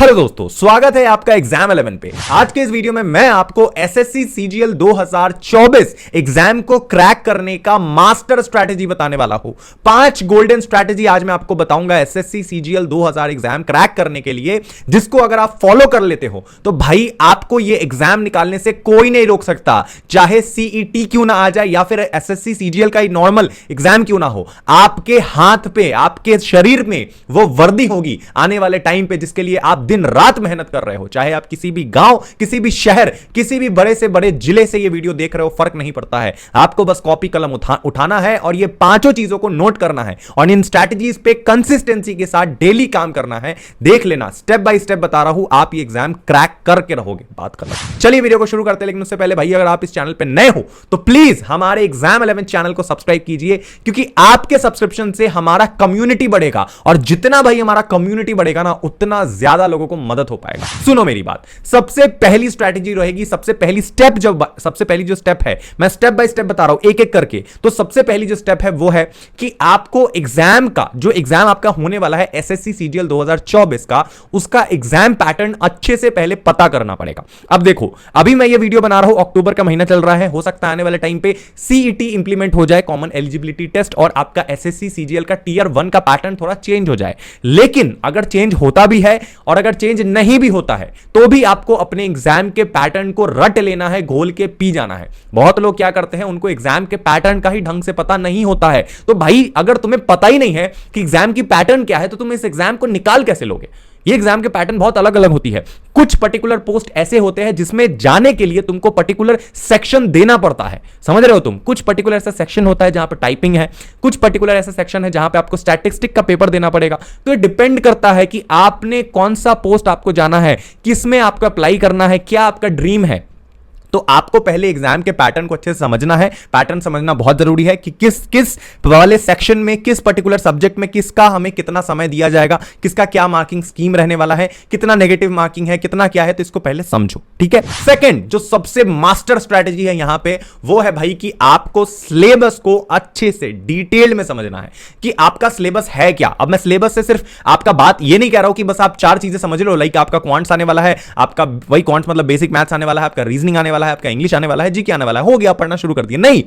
Hello दोस्तों, स्वागत है आपका एग्जाम 11 पे। आज के इस वीडियो में मैं आपको एसएससी सीजीएल 2024 एग्जाम को क्रैक करने का मास्टर स्ट्रैटेजी बताने वाला हूं। 5 गोल्डन स्ट्रैटेजी आज मैं आपको बताऊंगा एसएससी सीजीएल 2000 एग्जाम क्रैक करने के लिए, जिसको अगर आप फॉलो कर लेते हो तो भाई आपको ये एग्जाम निकालने से कोई नहीं रोक सकता। चाहे सीईटी क्यों ना आ जाए या फिर एसएससी सीजीएल का नॉर्मल एग्जाम क्यों ना हो, आपके हाथ पे, आपके शरीर में वो वर्दी होगी आने वाले टाइम पे, जिसके लिए आप दिन रात मेहनत कर रहे हो। चाहे आप किसी भी गांव, किसी भी शहर, किसी भी बड़े से बड़े जिले से ये वीडियो देख रहे हो, फर्क नहीं पड़ता है। आपको बस कॉपी कलम उठाना है और ये पांचों चीजों को नोट करना है और इन स्ट्रैटेजीज पे कंसिस्टेंसी के साथ डेली काम करना है। देख लेना, स्टेप बाय स्टेप बता रहा हूं, आप ये एग्जाम क्रैक करके रहोगे। बात करना, चलिए वीडियो को शुरू करते हैं। लेकिन उससे पहले भाई, अगर आप इस चैनल पे नए हो तो प्लीज हमारे एग्जाम 11 चैनल को सब्सक्राइब कीजिए, क्योंकि आपके सब्सक्रिप्शन से हमारा कम्युनिटी बढ़ेगा और जितना भाई हमारा कम्युनिटी बढ़ेगा ना, उतना ज्यादा लोगों को मदद हो पाएगा। सुनो मेरी बात, सबसे पहली स्ट्रैटेजी रहेगी, सबसे पहली जो स्टेप है, मैं स्टेप बाय स्टेप बता रहा हूं एक एक करके। तो सबसे पहली जो स्टेप है वो है कि आपको एग्जाम का, जो एग्जाम आपका होने वाला है एसएससी सीजीएल 2024 का, उसका एग्जाम पैटर्न अच्छे से पहले पता करना पड़ेगा। अब देखो, अभी मैं ये वीडियो बना रहा हूं, अक्टूबर का महीना चल रहा है, हो सकता है आने वाले टाइम पे सीईटी इंप्लीमेंट हो जाए, कॉमन एलिजिबिलिटी टेस्ट, और आपका एसएससी सीजीएल का टीयर 1 का पैटर्न थोड़ा चेंज हो जाए। लेकिन अगर चेंज होता भी है और अगर चेंज नहीं भी होता है तो भी आपको अपने एग्जाम के पैटर्न को रट लेना है, घोल के पी जाना है। बहुत लोग क्या करते हैं, उनको एग्जाम के पैटर्न का ही ढंग से पता नहीं होता है। तो भाई, अगर तुम्हें पता ही नहीं है कि एग्जाम की पैटर्न क्या है, तो तुम इस एग्जाम को निकाल कैसे लोगे? ये एग्जाम के पैटर्न बहुत अलग अलग होती है। कुछ पर्टिकुलर पोस्ट ऐसे होते हैं जिसमें जाने के लिए तुमको पर्टिकुलर सेक्शन देना पड़ता है, समझ रहे हो तुम? कुछ पर्टिकुलर ऐसा सेक्शन होता है जहां पे टाइपिंग है, कुछ पर्टिकुलर ऐसा सेक्शन है जहां पे आपको स्टैटिस्टिक का पेपर देना पड़ेगा। तो ये डिपेंड करता है कि आपने कौन सा पोस्ट आपको जाना है, किसमें आपको अप्लाई करना है, क्या आपका ड्रीम है। तो आपको पहले एग्जाम के पैटर्न को अच्छे से समझना है। पैटर्न समझना बहुत जरूरी है कि किस किस वाले सेक्शन में, किस पर्टिकुलर सब्जेक्ट में किसका हमें कितना समय दिया जाएगा, किसका क्या मार्किंग स्कीम रहने वाला है, कितना नेगेटिव मार्किंग है, कितना क्या है। तो इसको पहले समझो, ठीक है। सेकंड, जो सबसे मास्टर स्ट्रैटेजी है यहां पे, वो है भाई कि आपको सिलेबस को अच्छे से डिटेल में समझना है कि आपका सिलेबस है क्या। अब मैं सिलेबस से सिर्फ आपका बात ये नहीं कह रहा हूं कि बस आप 4 चीजें समझ लो, लाइक आपका क्वांट्स आने वाला है, आपका वही क्वांट्स मतलब बेसिक मैथ्स आने वाला है, आपका रीजनिंग आने वाला है, आपका इंग्लिश आने वाला है, जीके आने वाला है, हो गया, पढ़ना शुरू कर दिया। नहीं,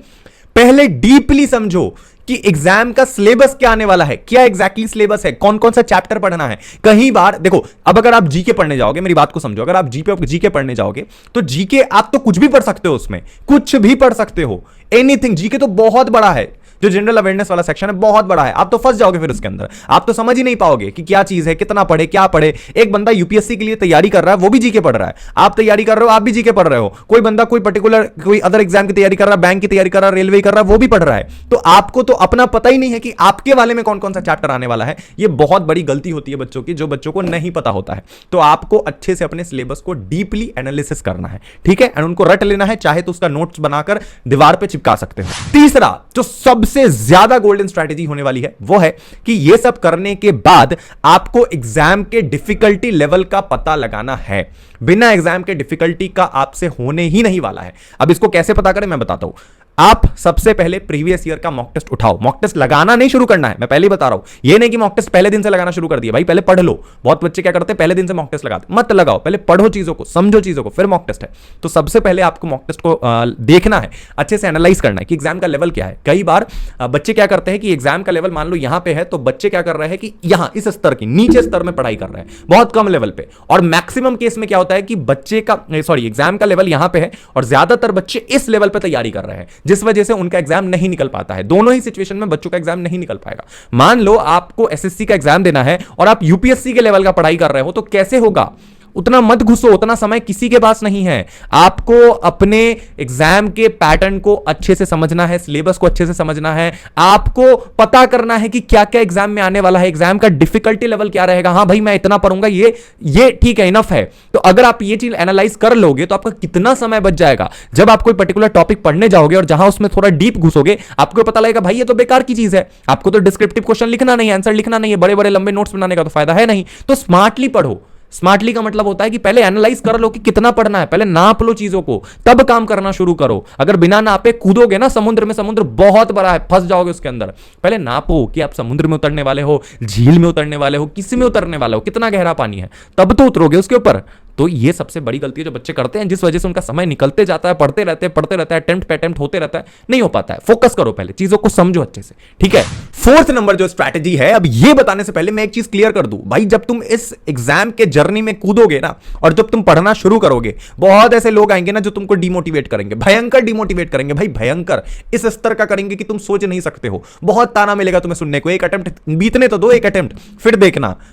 पहले डीपली समझो कि एग्जाम का सिलेबस क्या आने वाला है, क्या एग्जैक्टली सिलेबस है, कौन कौन सा चैप्टर पढ़ना है। कई बार देखो, अब अगर आप जीके पढ़ने जाओगे, मेरी बात को समझो, अगर आप जीके पढ़ने जाओगे तो जीके आप तो कुछ भी पढ़ सकते हो, उसमें कुछ भी पढ़ सकते हो, एनीथिंग। जीके तो बहुत बड़ा है, जो जनरल अवेयरनेस वाला सेक्शन है बहुत बड़ा है, आप तो फंस जाओगे फिर उसके अंदर, आप तो समझ ही नहीं पाओगे कि क्या चीज है, कितना पढ़े, क्या पढ़े। एक बंदा यूपीएससी के लिए तैयारी कर रहा है, वो भी जीके पढ़ रहा है, आप तैयारी कर रहे हो, आप भी जीके पढ़ रहे हो। कोई बंदा कोई पर्टिकुलर कोई अदर एग्जाम की तैयारी कर रहा है, बैंक की तैयारी कर रहा है, रेलवे कर रहा है, वो भी पढ़ रहा है। तो आपको तो अपना पता ही नहीं है कि आपके वाले में कौन कौन सा चैप्टर आने वाला है। ये बहुत बड़ी गलती होती है बच्चों की, जो बच्चों को नहीं पता होता है। तो आपको अच्छे से अपने सिलेबस को डीपली एनालिसिस करना है, ठीक है, एंड उनको रट लेना है। चाहे तो उसका नोट्स बनाकर दीवार पे चिपका सकते हो। तीसरा, जो सबसे ज्यादा गोल्डन स्ट्रैटेजी होने वाली है, वो है कि ये सब करने के बाद आपको एग्जाम के डिफिकल्टी लेवल का पता लगाना है। बिना एग्जाम के डिफिकल्टी का आपसे होने ही नहीं वाला है। अब इसको कैसे पता करें, मैं बताता हूं। आप सबसे पहले प्रीवियस ईयर का मॉक टेस्ट उठाओ। मॉक टेस्ट लगाना नहीं शुरू करना है, मैं पहले ही बता रहा हूं। ये नहीं कि मॉक टेस्ट पहले दिन से लगाना शुरू कर दिया, भाई पहले पढ़ लो। बहुत बच्चे क्या करते हैं, पहले दिन से मॉक टेस्ट लगाते, मत लगाओ। पहले पढ़ो चीजों को, समझो चीजों को, फिर मॉक टेस्ट है। तो सबसे पहले आपको मॉक टेस्ट को देखना है, अच्छे से एनालाइज करना है कि एग्जाम का लेवल क्या है। कई बार बच्चे क्या करते हैं कि एग्जाम का लेवल मान लो यहां पे है, तो बच्चे क्या कर रहे हैं कि यहां इस स्तर की, नीचे स्तर में पढ़ाई कर रहे हैं, बहुत कम लेवल पे। और मैक्सिमम केस में क्या होता है कि बच्चे का एग्जाम का लेवल यहां पे है और ज्यादातर बच्चे इस लेवल पे तैयारी कर रहे हैं, जिस वजह से उनका एग्जाम नहीं निकल पाता है। दोनों ही सिचुएशन में बच्चों का एग्जाम नहीं निकल पाएगा। मान लो आपको एसएससी का एग्जाम देना है और आप यूपीएससी के लेवल का पढ़ाई कर रहे हो, तो कैसे होगा? उतना मत घुसो, उतना समय किसी के पास नहीं है। आपको अपने एग्जाम के पैटर्न को अच्छे से समझना है, सिलेबस को अच्छे से समझना है, आपको पता करना है कि क्या क्या एग्जाम में आने वाला है, एग्जाम का डिफिकल्टी लेवल क्या रहेगा। हाँ भाई, मैं इतना पढ़ूंगा, ये ठीक है, इनफ है। तो अगर आप ये चीज एनालाइज कर लोगे तो आपका कितना समय बच जाएगा। जब आप कोई पर्टिकुलर टॉपिक पढ़ने जाओगे और जहां उसमें थोड़ा डीप घुसोगे, आपको पता लगेगा भाई ये तो बेकार की चीज है, आपको तो डिस्क्रिप्टिव क्वेश्चन लिखना नहीं है, आंसर लिखना नहीं है, बड़े बड़े लंबे नोट्स बनाने का तो फायदा है नहीं। तो स्मार्टली पढ़ो, स्मार्टली का मतलब होता है कि पहले एनालाइज कर लो कि कितना पढ़ना है, पहले नाप लो चीजों को, तब काम करना शुरू करो। अगर बिना नापे कूदोगे ना समुद्र में, समुद्र बहुत बड़ा है, फंस जाओगे उसके अंदर। पहले नापो कि आप समुद्र में उतरने वाले हो, झील में उतरने वाले हो, किसी में उतरने वाले हो, कितना गहरा पानी है, तब तो उतरोगे उसके ऊपर। तो ये सबसे बड़ी गलती है जो बच्चे करते हैं, जिस वजह से उनका समय निकलते जाता है, पढ़ते रहते हैं, अटेम्प्ट पे अटेम्प्ट होते रहता है, नहीं हो पाता है। फोकस करो, पहले चीजों को समझो अच्छे से, ठीक है। फोर्थ नंबर जो स्ट्रैटेजी है, अब ये बताने से पहले मैं एक चीज क्लियर कर दूं भाई, जब तुम इस एग्जाम के जर्नी में कूदोगे ना, और जब तुम पढ़ना शुरू करोगे, बहुत ऐसे लोग आएंगे ना जो तुमको डिमोटिवेट करेंगे, भयंकर डिमोटिवेट करेंगे भाई, भयंकर इस स्तर का करेंगे कि तुम सोच नहीं सकते हो। बहुत ताना मिलेगा तुम्हें सुनने को, एक अटेम्प्ट बीतने तो दो, एक अटेम्प्ट,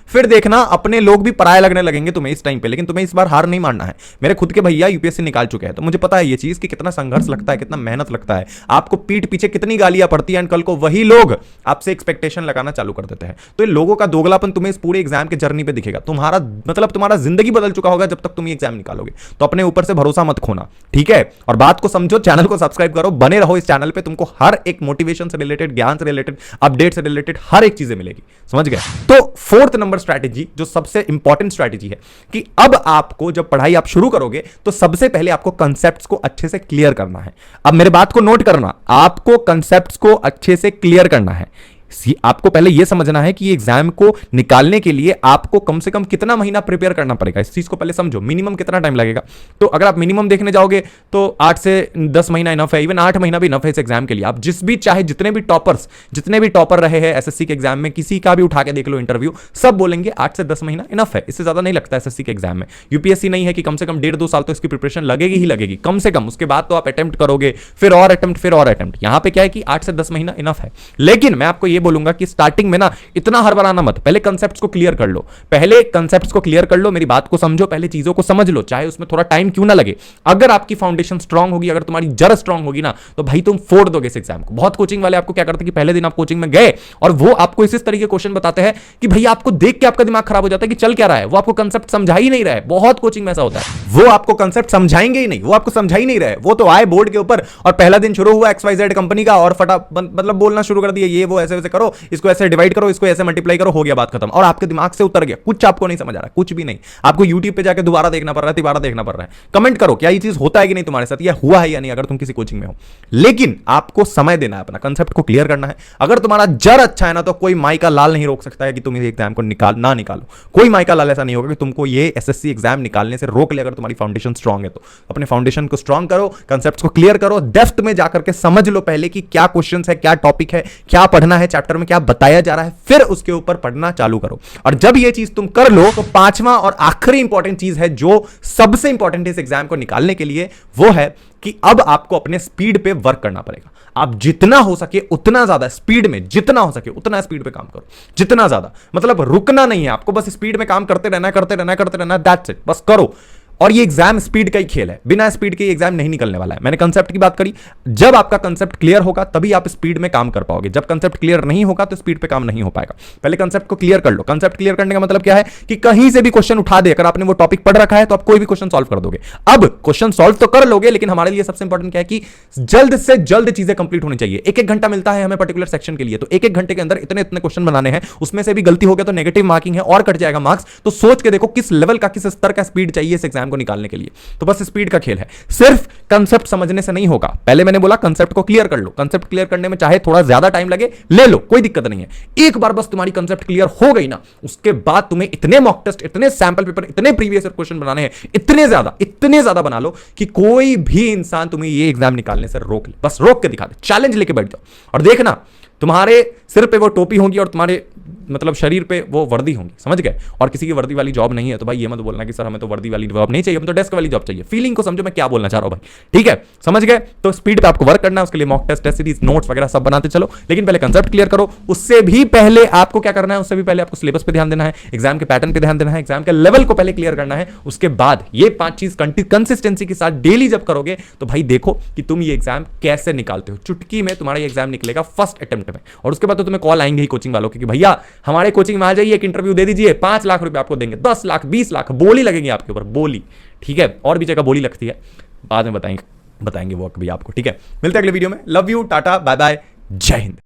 फिर देखना अपने लोग भी पराये लगने लगेंगे तुम्हें इस टाइम पे। लेकिन तुम्हें इस बार हार नहीं मानना है। मेरे खुद के भैया यूपीएससी निकाल चुके हैं, तो मुझे पता है ये चीज कि कितना संघर्ष लगता है, कितना मेहनत लगता है, आपको पीठ पीछे कितनी गालियां पड़ती हैं, कल को वही लोग आपसे एक्सपेक्टेशन लगाना चालू कर देते हैं। तो इन लोगों का दोगलापन तुम्हें इस पूरे एग्जाम के जर्नी पे दिखेगा। तुम्हारा मतलब तुम्हारा जिंदगी बदल चुका होगा जब तक तुम ये एग्जाम निकालोगे। तो अपने ऊपर से भरोसा मत खोना, ठीक है। और बात को समझो, चैनल को सब्सक्राइब करो, बने रहो इस चैनल पे, तुमको हर एक मोटिवेशन से रिलेटेड, ज्ञान से रिलेटेड, अपडेट से रिलेटेड हर एक चीजें मिलेगी, समझ गए। तो फोर्थ नंबर स्ट्रैटेजी जो सबसे इंपॉर्टेंट स्ट्रैटेजी है कि अब आपको जब पढ़ाई आप शुरू करोगे तो सबसे पहले आपको कंसेप्ट्स को अच्छे से क्लियर करना है। अब मेरे बात को नोट करना, आपको कंसेप्ट्स को अच्छे से क्लियर करना है। आपको पहले यह समझना है कि एग्जाम को निकालने के लिए आपको कम से कम कितना महीना प्रिपेयर करना पड़ेगा, इस चीज को पहले समझो। मिनिमम कितना टाइम लगेगा, तो अगर आप मिनिमम देखने जाओगे तो 8 से 10 महीना इनफ है, इवन 8 महीना भी इनफ है इस एग्जाम के लिए। आप जिस भी चाहे जितने भी टॉपर रहे हैं एसएससी के एग्जाम में, किसी का भी उठा के देख लो इंटरव्यू, सब बोलेंगे 8 से 10 महीना इनफ है, इससे ज्यादा नहीं लगता एसएससी के एग्जाम में। यूपीएससी नहीं है कि कम से कम 1.5-2 साल तो इसकी प्रिपरेशन लगेगी ही लगेगी कम से कम। उसके बाद तो आप अटेम्प्ट करोगे, फिर और अटेम्प्ट। यहां पे क्या है कि 8 से 10 महीना इनफ है। लेकिन मैं आपको यह बोलूंगा कि स्टार्टिंग में ना इतना हड़बड़ाना मत, पहले कंसेप्ट्स को क्लियर कर लो, मेरी बात को समझो, पहले चीजों को समझ लो, चाहे उसमें थोड़ा टाइम क्यों ना लगे। अगर आपकी फाउंडेशन स्ट्रांग होगी, अगर तुम्हारी जड़ स्ट्रांग होगी ना, तो भाई तुम फोड़ दोगे इस एग्जाम को। बहुत कोचिंग वाले आपको क्या करते हैं कि पहले दिन आप कोचिंग में गए और वो आपको इस तरीके के क्वेश्चन बताते हैं कि भैया आपको देख के आपका दिमाग खराब हो जाता है कि चल क्या रहा है, वो आपको कंसेप्ट समझा ही नहीं रहा है। बहुत कोचिंग में ऐसा होता है, वो आपको कंसेप्ट समझाएंगे ही नहीं, वो आपको समझा ही नहीं रहे, वो तो आए बोर्ड के ऊपर और पहला दिन शुरू हुआ XYZ कंपनी का और मतलब बोलना शुरू कर दिया, ये वो ऐसे वैसे करो, इसको ऐसे डिवाइड करो, इसको ऐसे मल्टीप्लाई करो, हो गया बात खत्म। और आपके दिमाग से उतर गया, कुछ आपको नहीं समझ आ रहा, कुछ भी नहीं। आपको YouTube पे जाके दोबारा देखना पड़ रहा है, कमेंट करो क्या ये चीज होता है कि नहीं तुम्हारे साथ, या हुआ है या नहीं, अगर तुम किसी कोचिंग में हो। लेकिन आपको समय देना है, अपना कंसेप्ट को क्लियर करना है। अगर तुम्हारा जड़ अच्छा है ना, तो कोई माई का लाल नहीं रोक सकता है कि तुम इस एग्जाम को निकालो। कोई माई का लाल ऐसा नहीं होगा कि तुमको ये एसएससी एग्जाम निकालने से रोक ले, अगर तुम्हारी फाउंडेशन स्ट्रांग है तो। अपने फाउंडेशन को स्ट्रांग करो, कंसेप्ट को क्लियर करो, डेप्थ में जाकर के समझ लो पहले कि क्या क्वेश्चन है, क्या टॉपिक है, क्या पढ़ना है, चैप्टर में क्या बताया जा रहा है, फिर उसके ऊपर पढ़ना चालू करो। और जब ये चीज तुम कर लो, तो पांचवा और आखिरी इंपॉर्टेंट चीज है जो सबसे इंपॉर्टेंट है इस एग्जाम को निकालने के लिए, वो है कि अब आपको अपने स्पीड पे वर्क करना पड़ेगा। आप जितना हो सके उतना ज्यादा स्पीड में, जितना हो सके उतना स्पीड पे काम करो, जितना ज्यादा, मतलब रुकना नहीं है आपको, बस स्पीड में काम करते रहना, दैट्स इट, बस करो। और ये एग्जाम स्पीड का ही खेल है, बिना स्पीड के एग्जाम नहीं निकलने वाला है। मैंने कंसेप्ट की बात करी, जब आपका कंसेप्ट क्लियर होगा तभी आप स्पीड में काम कर पाओगे। जब कंसेप्ट क्लियर नहीं होगा तो स्पीड पे काम नहीं हो पाएगा। पहले कंसेप्ट को क्लियर कर लो। कंसेप्ट क्लियर करने का मतलब क्या है कि कहीं से भी क्वेश्चन उठा दे, अगर आपने वो टॉपिक पढ़ रखा है तो आप कोई भी क्वेश्चन सॉल्व कर दोगे। अब क्वेश्चन सॉल्व तो कर लोगे, लेकिन हमारे लिए सबसे इंपॉर्टेंट क्या है कि जल्द से जल्द चीजें कंप्लीट होनी चाहिए। एक घंटा मिलता है हमें पर्टिकुलर सेक्शन के लिए, तो एक घंटे के अंदर इतने क्वेश्चन बनाने हैं, उसमें से भी गलती हो गया तो नेगेटिव मार्किंग है और कट जाएगा मार्क्स। तो सोच के देखो किस लेवल का, किस स्तर का स्पीड चाहिए इस एग्जाम को निकालने के लिए। तो बस स्पीड का खेल है, सिर्फ कंसेप्ट समझने से नहीं होगा। पहले मैंने बोला कंसेप्ट को क्लियर कर लो, कंसेप्ट क्लियर करने में चाहे थोड़ा ज्यादा टाइम लगे, ले लो, कोई दिक्कत नहीं है। एक बार बस तुम्हारी कंसेप्ट क्लियर हो गई ना, उसके बाद तुम्हें इतने मॉक टेस्ट, इतने सैंपल पेपर, इतने प्रीवियस ईयर क्वेश्चन बनाने हैं, इतने ज्यादा बना लो कि कोई भी इंसान तुम्हें ये एग्जाम निकालने से रोक ले। बस रोक के दिखा दे, चैलेंज लेके बैठ जाओ और देखना तुम्हारे सिर पे वो टोपी होगी और तुम्हारे मतलब शरीर पे वो वर्दी होंगी, समझ गए। और किसी की वर्दी वाली जॉब नहीं है तो भाई ये मत बोलना कि सर हमें तो वर्दी वाली जॉब नहीं चाहिए, हमें तो डेस्क वाली जॉब चाहिए। फीलिंग को समझो मैं क्या बोलना चाह रहा हूं भाई, ठीक है, समझ गए। तो स्पीड पे आपको वर्क करना है, उसके लिए मॉक टेस्ट सीरीज, नोट्स वगैरह सब बनाते चलो, लेकिन पहले कंसेप्ट क्लियर करो। उससे भी पहले आपको क्या करना है, उससे भी पहले आपको सिलेबस पे ध्यान देना है, एग्जाम के पैटर्न पे ध्यान देना है, एग्जाम के लेवल को पहले क्लियर करना है। उसके बाद ये 5 चीज कंसिस्टेंसी के साथ डेली जब करोगे तो भाई देखो कि तुम ये एग्जाम कैसे निकालते हो। चुटकी में तुम्हारा ये एग्जाम निकलेगा फर्स्ट अटेम्प्ट में, और उसके बाद तो तुम्हें कॉल आएंगे ही कोचिंग वालों के कि भैया हमारे कोचिंग में आ जाइए, एक इंटरव्यू दे दीजिए, 5 लाख रुपए आपको देंगे, 10 लाख 20 लाख बोली लगेगी आपके ऊपर, बोली, ठीक है। और भी जगह बोली लगती है, बाद में बताएंगे वो कभी आपको, ठीक है। मिलते हैं अगले वीडियो में। Love you, tata, bye bye, जय हिंद।